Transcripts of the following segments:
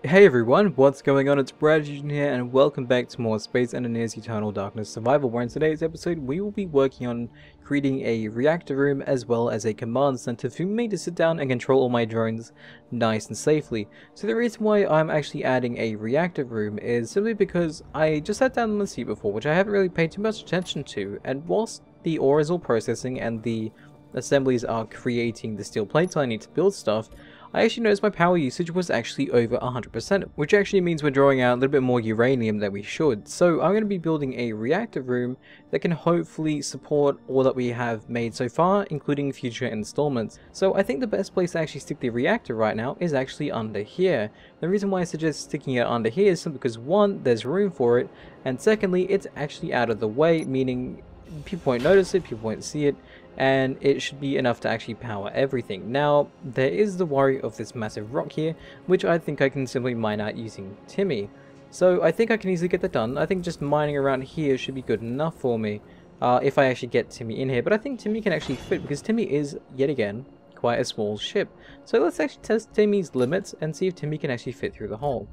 Hey everyone, what's going on? It's BradPhusion here and welcome back to more Space Engineers Eternal Darkness Survival, where in today's episode we will be working on creating a reactor room as well as a command center for me to sit down and control all my drones nice and safely. So the reason why I'm actually adding a reactor room is simply because I just sat down on the seat before, which I haven't really paid too much attention to, and whilst the ore is all processing and the assemblies are creating the steel plates I need to build stuff, I actually noticed my power usage was actually over 100%, which actually means we're drawing out a little bit more uranium than we should. So I'm going to be building a reactor room that can hopefully support all that we have made so far, including future installments. So I think the best place to actually stick the reactor right now is actually under here. The reason why I suggest sticking it under here is simply because one, there's room for it, and secondly, it's actually out of the way, meaning people won't notice it, people won't see it, and it should be enough to actually power everything. Now, there is the worry of this massive rock here, which I think I can simply mine out using Timmy. So I think I can easily get that done. I think just mining around here should be good enough for me, if I actually get Timmy in here. But I think Timmy can actually fit, because Timmy is, yet again, quite a small ship. So let's actually test Timmy's limits and see if Timmy can actually fit through the hole.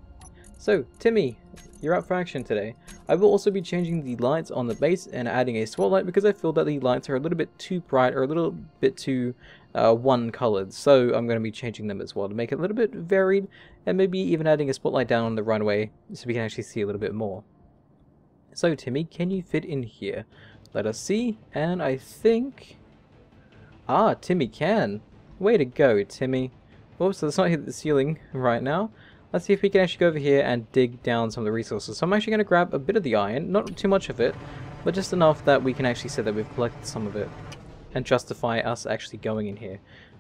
So, Timmy, you're up for action today. I will also be changing the lights on the base and adding a spotlight because I feel that the lights are a little bit too bright or a little bit too one-colored. So I'm going to be changing them as well to make it a little bit varied, and maybe even adding a spotlight down on the runway so we can actually see a little bit more. So Timmy, can you fit in here? Let us see, and I think... Ah, Timmy can! Way to go, Timmy. Oops, so let's not hit the ceiling right now. Let's see if we can actually go over here and dig down some of the resources. So I'm actually going to grab a bit of the iron, not too much of it, but just enough that we can actually say that we've collected some of it and justify us actually going in here.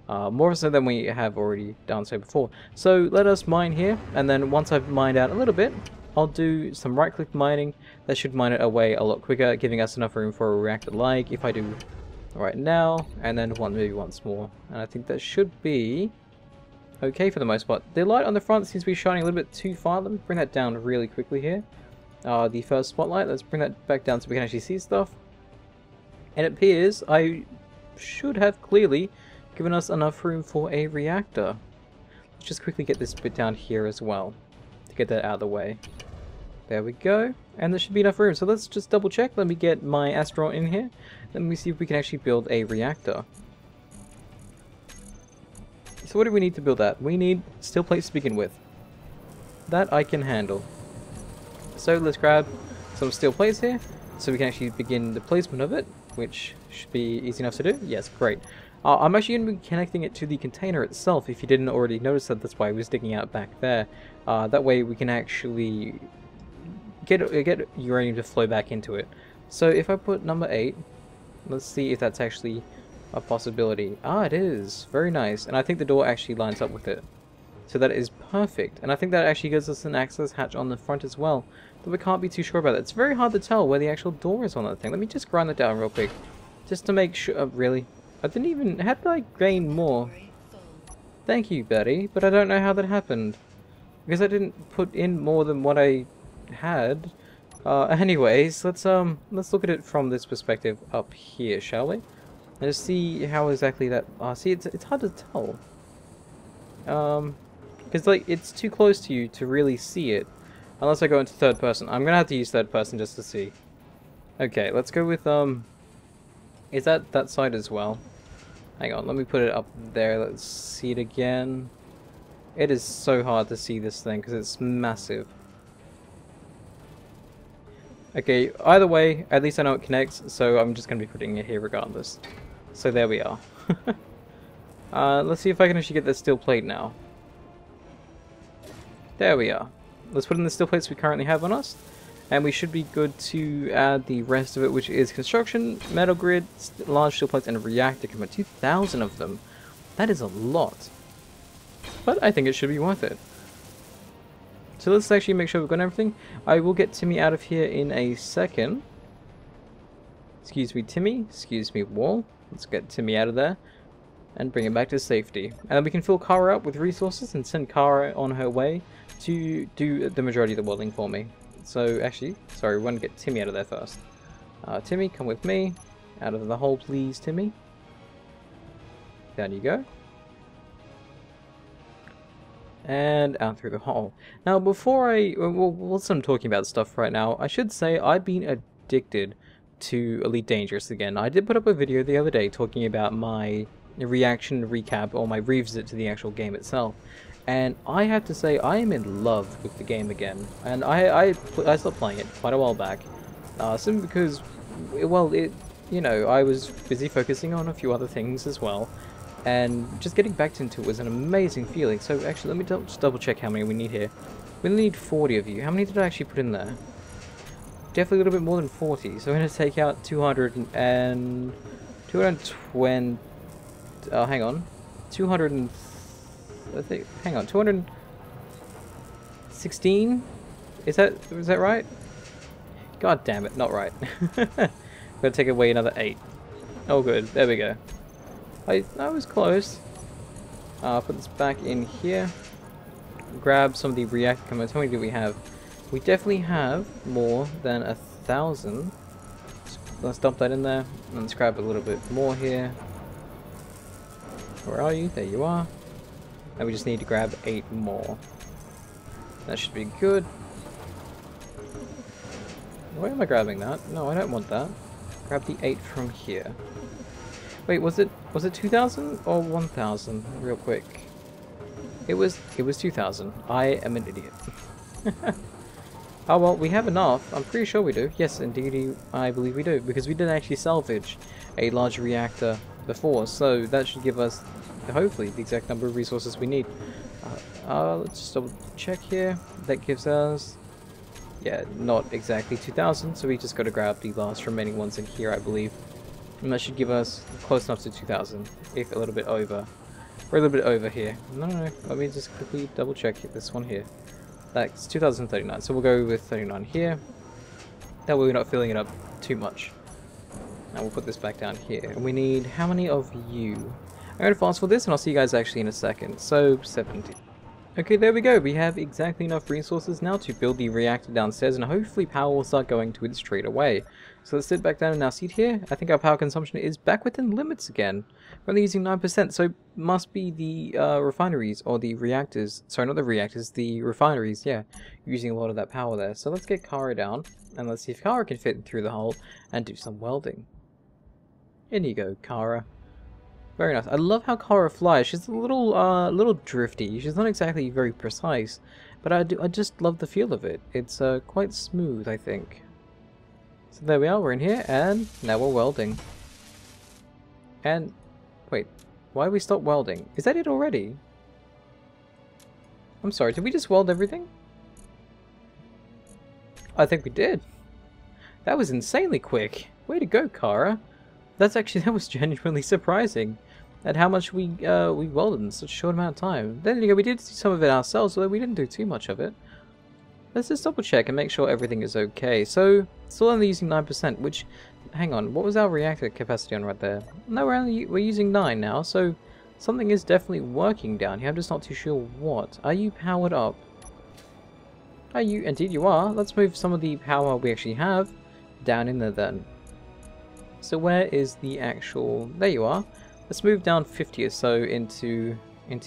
More so than we have already done so before. So let us mine here, and then once I've mined out a little bit, I'll do some right-click mining. That should mine it away a lot quicker, giving us enough room for a reactor like if I do right now, and then maybe once more. And I think that should be okay for the most part. The light on the front seems to be shining a little bit too far. Let me bring that down really quickly here. The first spotlight, let's bring that back down so we can actually see stuff. And it appears I should have clearly given us enough room for a reactor. Let's just quickly get this bit down here as well to get that out of the way. There we go. And there should be enough room. So let's just double check. Let me get my astronaut in here. Let me see if we can actually build a reactor. So what do we need to build that? We need steel plates to begin with. That I can handle. So let's grab some steel plates here, so we can actually begin the placement of it, which should be easy enough to do. Yes, great. I'm actually going to be connecting it to the container itself, if you didn't already notice that. That's why it was sticking out back there. That way we can actually get uranium to flow back into it. So if I put number 8, let's see if that's actually a possibility. Ah, it is. Very nice. And I think the door actually lines up with it. So that is perfect. And I think that actually gives us an access hatch on the front as well. But we can't be too sure about it. It's very hard to tell where the actual door is on that thing. Let me just grind that down real quick. Just to make sure... really? I didn't even... How did I gain more? Thank you, Betty. But I don't know how that happened. Because I didn't put in more than what I had. Anyways, let's look at it from this perspective up here, shall we? And just see how exactly that... see, it's hard to tell. Because, like, it's too close to you to really see it. Unless I go into third person. I'm gonna have to use third person just to see. Okay, let's go with, is that side as well? Hang on, let me put it up there. Let's see it again. It is so hard to see this thing, because it's massive. Okay, either way, at least I know it connects, so I'm just gonna be putting it here regardless. So there we are. Let's see if I can actually get this steel plate now. There we are. Let's put in the steel plates we currently have on us. And we should be good to add the rest of it, which is construction, metal grid, large steel plates, and a reactor command. 2,000 of them. That is a lot. But I think it should be worth it. So let's actually make sure we've got everything. I will get Timmy out of here in a second. Excuse me, Timmy. Excuse me, wall. Let's get Timmy out of there and bring him back to safety. And then we can fill Kara up with resources and send Kara on her way to do the majority of the welding for me. So actually, sorry, we want to get Timmy out of there first. Timmy, come with me. Out of the hole, please, Timmy. Down you go. and out through the hole. Now, before whilst I'm talking about stuff right now, I should say I've been addicted to Elite Dangerous again. I did put up a video the other day talking about my reaction recap or my revisit to the actual game itself, and I have to say I am in love with the game again. And I stopped playing it quite a while back, simply because, well, I was busy focusing on a few other things as well. And just getting back into it was an amazing feeling. So actually, let me just double check how many we need here. We need 40 of you. How many did I actually put in there? Definitely a little bit more than 40. So I'm going to take out 200 and 220. Hang on. 200 and I think. Hang on. 216. Is that right? God damn it! Not right. I'm going to take away another 8. Oh, good. There we go. I was close. Put this back in here. Grab some of the reactor components. How many do we have? We definitely have more than 1,000. Let's dump that in there. And let's grab a little bit more here. Where are you? There you are. And we just need to grab 8 more. That should be good. Why am I grabbing that? No, I don't want that. Grab the 8 from here. Wait, was it 2,000 or 1,000? Real quick. It was 2,000. I am an idiot. Oh well, we have enough. I'm pretty sure we do. Yes, indeed, I believe we do, because we did actually salvage a large reactor before, so that should give us, hopefully, the exact number of resources we need. Let's just double check here. That gives us, yeah, not exactly 2,000, so we just got to grab the last remaining ones in here, I believe. And that should give us close enough to 2,000, if a little bit over. We're a little bit over here. No, let me just quickly double check this one here. That's 2,039, so we'll go with 39 here. That way we're not filling it up too much. Now we'll put this back down here. And we need how many of you? I'm going to fast for this and I'll see you guys actually in a second. So, 70. Okay, there we go. We have exactly enough resources now to build the reactor downstairs, and hopefully power will start going to it straight away. So let's sit back down in our seat here. I think our power consumption is back within limits again. We're only using 9%, so must be the refineries, or the reactors. Sorry, not the reactors, the refineries, yeah. Using a lot of that power there. So let's get Kara down, and let's see if Kara can fit through the hole and do some welding. In you go, Kara. Very nice. I love how Kara flies. She's a little drifty. She's not exactly very precise, but I just love the feel of it. It's quite smooth, I think. So there we are. We're in here, and now we're welding. And wait, why did we stop welding? Is that it already? I'm sorry. Did we just weld everything? I think we did. That was insanely quick. Way to go, Kara. That was genuinely surprising at how much we welded in such a short amount of time. Then we did see some of it ourselves, although we didn't do too much of it. Let's just double check and make sure everything is okay. So, still only using 9%, which, hang on, what was our reactor capacity on right there? No, we're using 9 now, so something is definitely working down here. I'm just not too sure what. Are you powered up? Are you? Indeed you are. Let's move some of the power we actually have down in there then. So where is the actual... There you are. Let's move down 50 or so into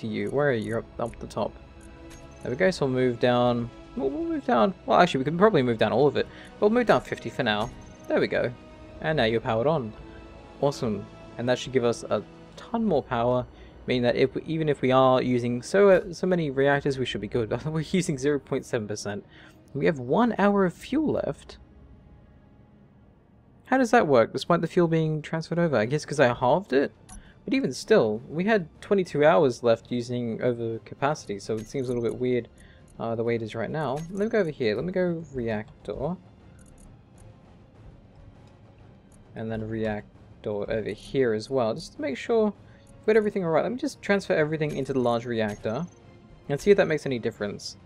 you. Where are you? Up the top. There we go. So we'll move down... We'll move down... Well, actually, we can probably move down all of it. But we'll move down 50 for now. There we go. And now you're powered on. Awesome. And that should give us a ton more power. Meaning that even if we are using so many reactors, we should be good. We're using 0.7%. We have 1 hour of fuel left. How does that work, despite the fuel being transferred over? I guess because I halved it? But even still, we had 22 hours left using over capacity, so it seems a little bit weird the way it is right now. Let me go over here. Let me go reactor. And then reactor over here as well, just to make sure we've got everything alright. Let me just transfer everything into the large reactor and see if that makes any difference.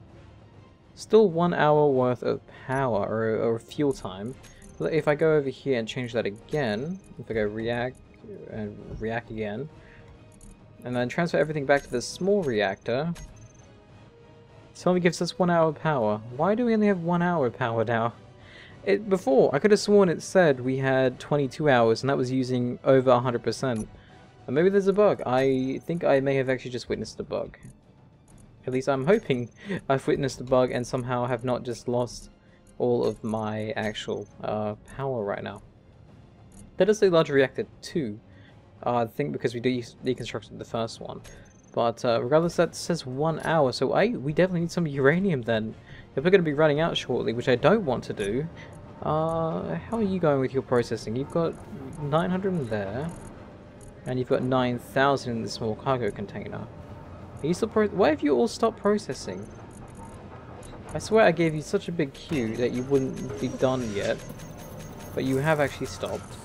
Still 1 hour worth of power, or fuel time. If I go over here and change that again, if I go react and react again, and then transfer everything back to the small reactor, it only gives us 1 hour power. Why do we only have 1 hour power now? Before, I could have sworn it said we had 22 hours, and that was using over 100%. And maybe there's a bug. I think I may have actually just witnessed a bug. At least I'm hoping I've witnessed the bug and somehow have not just lost all of my actual power right now. That is a large reactor 2. I think because we deconstructed the first one. But regardless, that says 1 hour, so we definitely need some uranium then. If we're going to be running out shortly, which I don't want to do. How are you going with your processing? You've got 900 in there, and you've got 9,000 in the small cargo container. Are you still why have you all stopped processing? I swear I gave you such a big queue that you wouldn't be done yet, but you have actually stopped.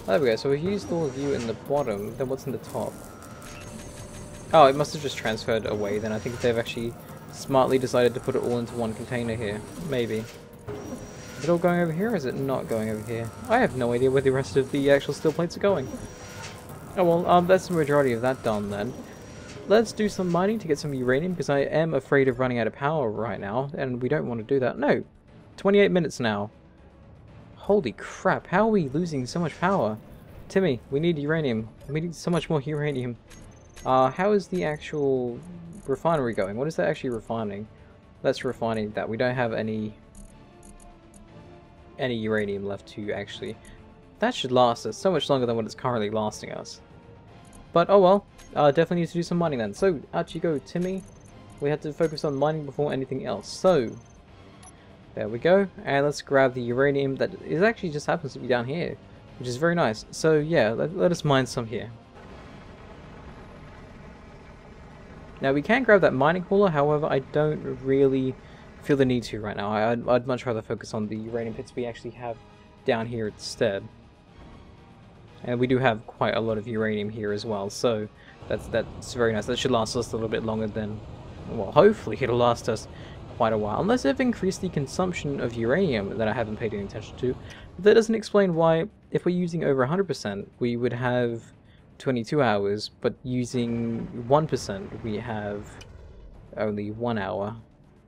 There we go, so we've used all of you in the bottom, then what's in the top? Oh, it must have just transferred away then. I think they've actually smartly decided to put it all into one container here. Maybe. Is it all going over here, or is it not going over here? I have no idea where the rest of the actual steel plates are going. Oh well, that's the majority of that done then. Let's do some mining to get some uranium, because I am afraid of running out of power right now, and we don't want to do that. No! 28 minutes now. Holy crap, how are we losing so much power? Timmy, we need uranium. We need so much more uranium. How is the actual refinery going? What is that actually refining? That's refining that. We don't have any uranium left to actually... That should last us so much longer than what it's currently lasting us. But oh well, definitely need to do some mining then. So, out you go, Timmy. We have to focus on mining before anything else. So, there we go. And let's grab the uranium that is actually just happens to be down here, which is very nice. So yeah, let us mine some here. Now we can grab that mining hauler, however I don't really feel the need to right now. I'd much rather focus on the uranium pits we actually have down here instead. And we do have quite a lot of uranium here as well, so that's very nice. That should last us a little bit longer than, well, hopefully it'll last us quite a while. Unless they've increased the consumption of uranium that I haven't paid any attention to. That doesn't explain why, if we're using over 100%, we would have 22 hours, but using 1%, we have only 1 hour.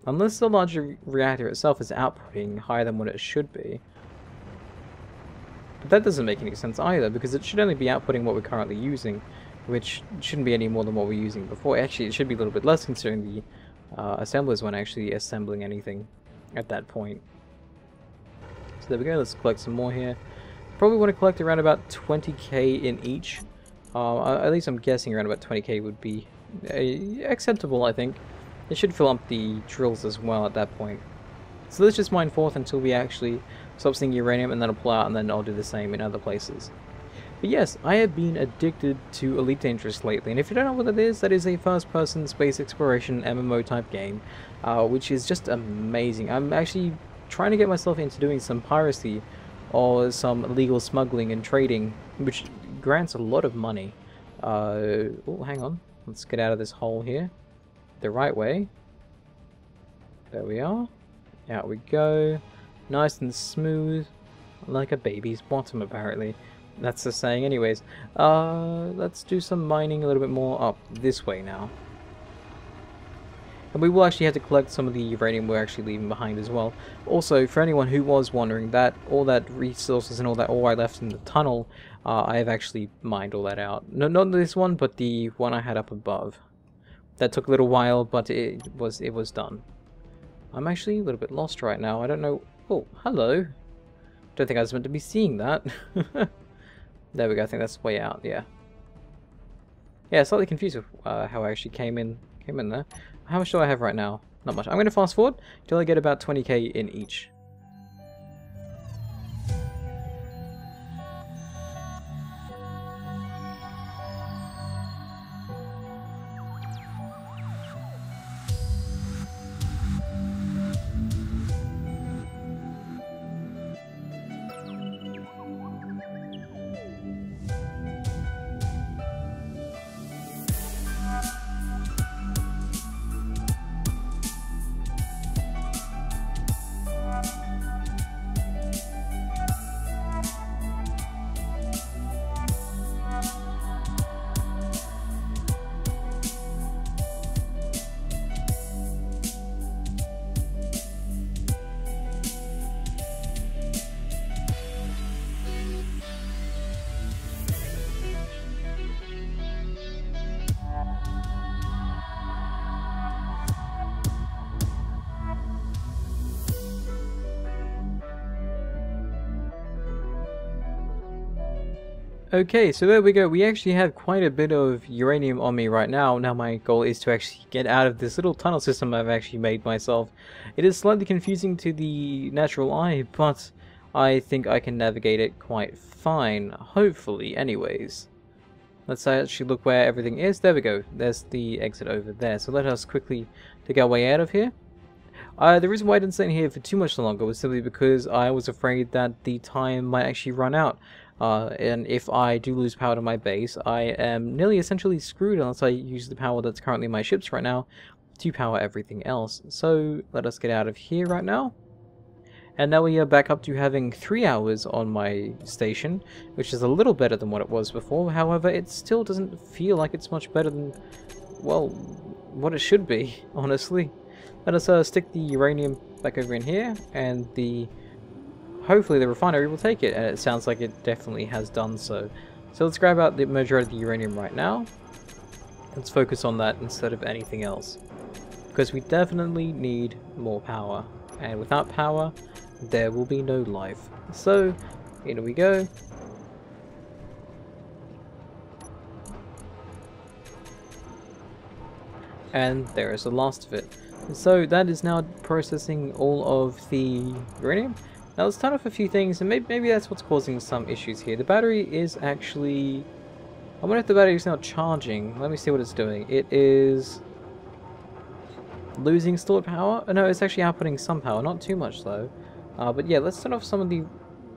Unless the larger reactor itself is outputting higher than what it should be. But that doesn't make any sense either, because it should only be outputting what we're currently using, which shouldn't be any more than what we're using before. Actually, it should be a little bit less considering the assemblers weren't actually assembling anything at that point. So there we go, let's collect some more here. Probably want to collect around about 20k in each. At least I'm guessing around about 20k would be acceptable, I think. It should fill up the drills as well at that point. So let's just mine forth until we actually stop seeing uranium, and then I'll pull out, and then I'll do the same in other places. But yes, I have been addicted to Elite Dangerous lately, and if you don't know what it is, that is a first-person space exploration MMO type game, which is just amazing. I'm actually trying to get myself into doing some piracy or some illegal smuggling and trading, which grants a lot of money. Oh, hang on. Let's get out of this hole here. The right way. There we are. Out we go. Nice and smooth. Like a baby's bottom, apparently. That's the saying anyways. Let's do some mining a little bit more up this way now. And we will actually have to collect some of the uranium we're actually leaving behind as well. Also, for anyone who was wondering, that all that resources and all that ore I left in the tunnel, I have actually mined all that out. No, not this one, but the one I had up above. That took a little while, but it was done. I'm actually a little bit lost right now. I don't know. Oh, hello. Don't think I was meant to be seeing that. There we go. I think that's the way out. Yeah. Yeah, slightly confused with how I actually came in there. How much do I have right now? Not much. I'm going to fast forward till I get about 20k in each. Okay, so there we go. We actually have quite a bit of uranium on me right now. Now my goal is to actually get out of this little tunnel system I've actually made myself. It is slightly confusing to the natural eye, but I think I can navigate it quite fine. Hopefully, anyways. Let's actually look where everything is. There we go. There's the exit over there. So let us quickly take our way out of here. The reason why I didn't stay in here for too much longer was simply because I was afraid that the time might actually run out. And if I do lose power to my base, I am nearly essentially screwed unless I use the power that's currently in my ships right now to power everything else. So let us get out of here right now. And now we are back up to having 3 hours on my station, which is a little better than what it was before. However, it still doesn't feel like it's much better than, well, what it should be, honestly. Let us stick the uranium back over in here, and hopefully the refinery will take it, and it sounds like it definitely has done so. So let's grab out the majority of the uranium right now. Let's focus on that instead of anything else, because we definitely need more power, and without power there will be no life. So here we go. And there is the last of it. So that is now processing all of the uranium. Now let's turn off a few things, and maybe that's what's causing some issues here. The battery is actually... I wonder if the battery is now charging. Let me see what it's doing. It is losing stored power. Oh, no, it's actually outputting some power. Not too much though. But yeah, let's turn off some of the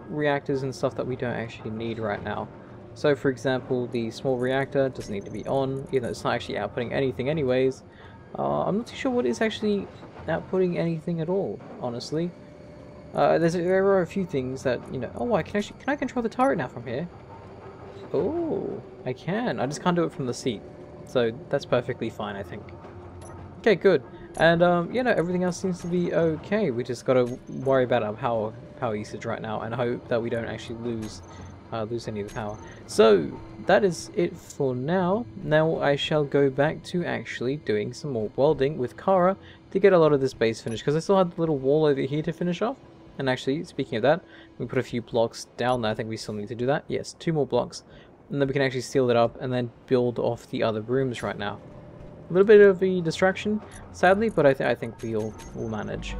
reactors and stuff that we don't actually need right now. So for example, the small reactor doesn't need to be on, even though it's not actually outputting anything anyways. I'm not too sure what is actually outputting anything at all, honestly. There are a few things that, you know... Oh, can I control the turret now from here? Oh, I can. I just can't do it from the seat. So that's perfectly fine, I think. Okay, good. And, you know, everything else seems to be okay. We just gotta worry about our power usage right now and hope that we don't actually lose any of the power. So that is it for now. Now I shall go back to actually doing some more welding with Kara to get a lot of this base finished, because I still had the little wall over here to finish off. And actually, speaking of that, we put a few blocks down there. I think we still need to do that. Yes, 2 more blocks, and then we can actually seal it up and then build off the other rooms right now. A little bit of a distraction, sadly, but I think we'll manage.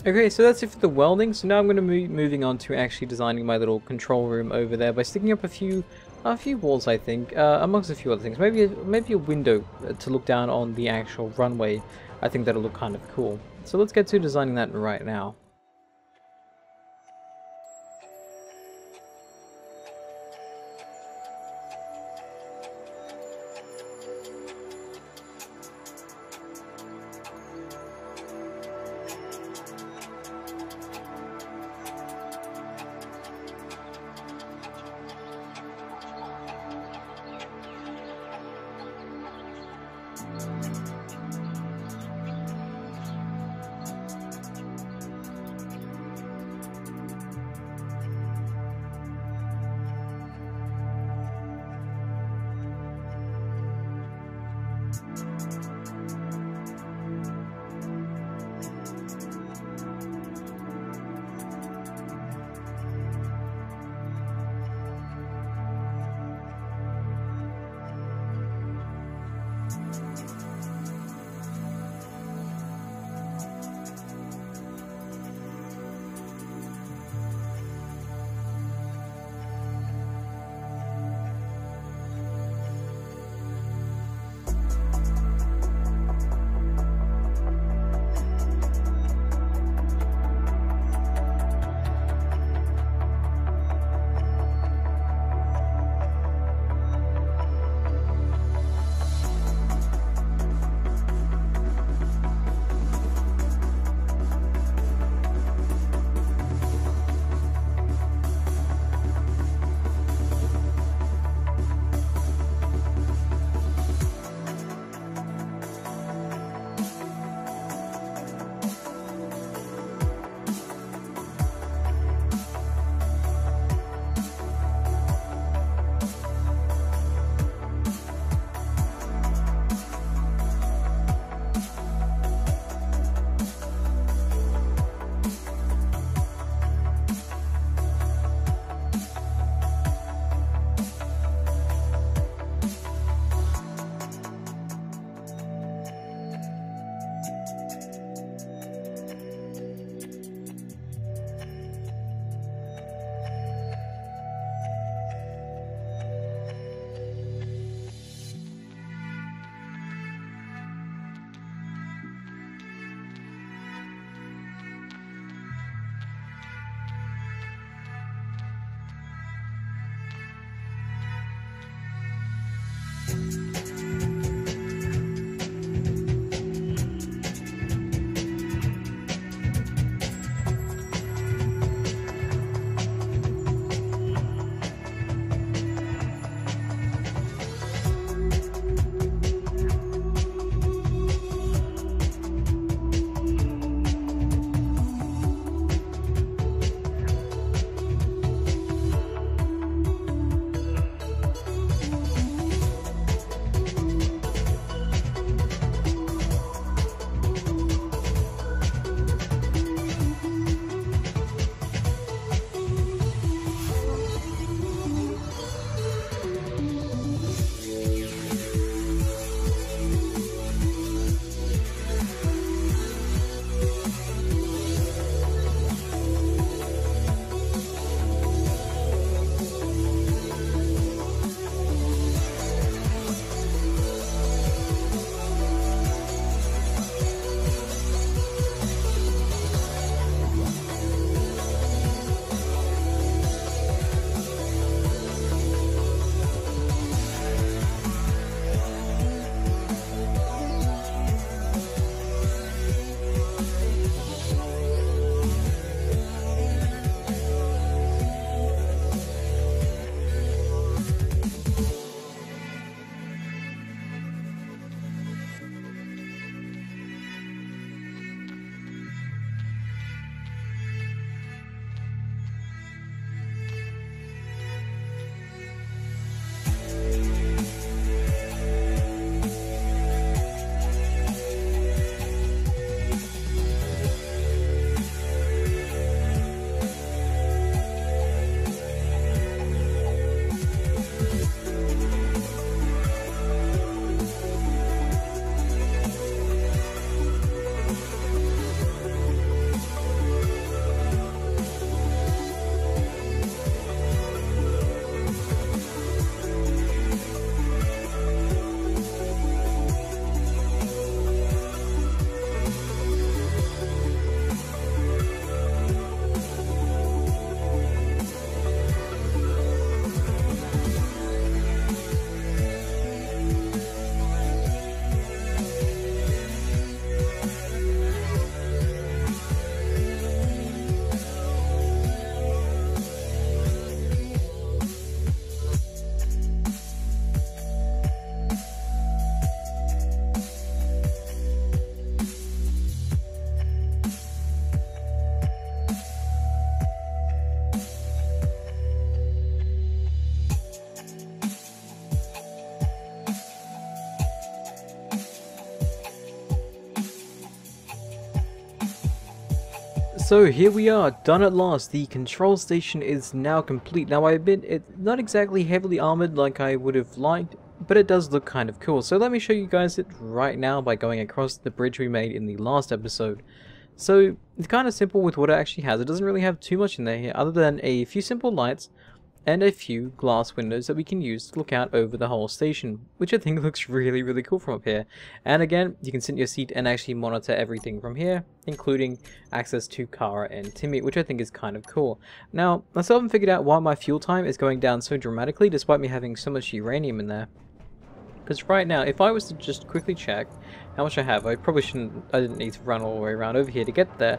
Okay, so that's it for the welding. So now I'm going to be moving on to actually designing my little control room over there by sticking up a few walls, I think, amongst a few other things. Maybe a window to look down on the actual runway. I think that'll look kind of cool. So let's get to designing that right now. So here we are, done at last. The control station is now complete. Now I admit it's not exactly heavily armored like I would have liked, but it does look kind of cool. So let me show you guys it right now by going across the bridge we made in the last episode. So it's kind of simple with what it actually has. It doesn't really have too much in there here other than a few simple lights and a few glass windows that we can use to look out over the whole station, which I think looks really cool from up here. And again, you can sit in your seat and actually monitor everything from here, including access to Kara and Timmy, which I think is kind of cool. Now, I still haven't figured out why my fuel time is going down so dramatically despite me having so much uranium in there. Because right now, if I was to just quickly check how much I have, I didn't need to run all the way around over here to get there,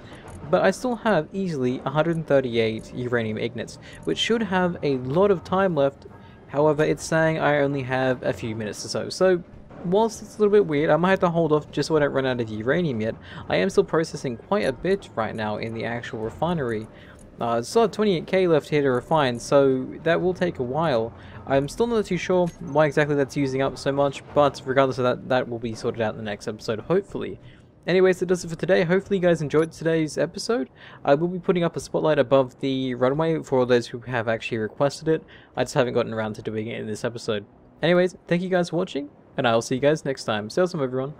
but I still have easily 138 uranium ignits, which should have a lot of time left. However, it's saying I only have a few minutes or so. So, whilst it's a little bit weird, I might have to hold off just so I don't run out of uranium yet. I am still processing quite a bit right now in the actual refinery. Still have 28k left here to refine, so that will take a while. I'm still not too sure why exactly that's using up so much, but regardless of that, that will be sorted out in the next episode, hopefully. Anyways, that does it for today. Hopefully you guys enjoyed today's episode. I will be putting up a spotlight above the runway for all those who have actually requested it. I just haven't gotten around to doing it in this episode. Anyways, thank you guys for watching, and I will see you guys next time. Stay awesome, everyone.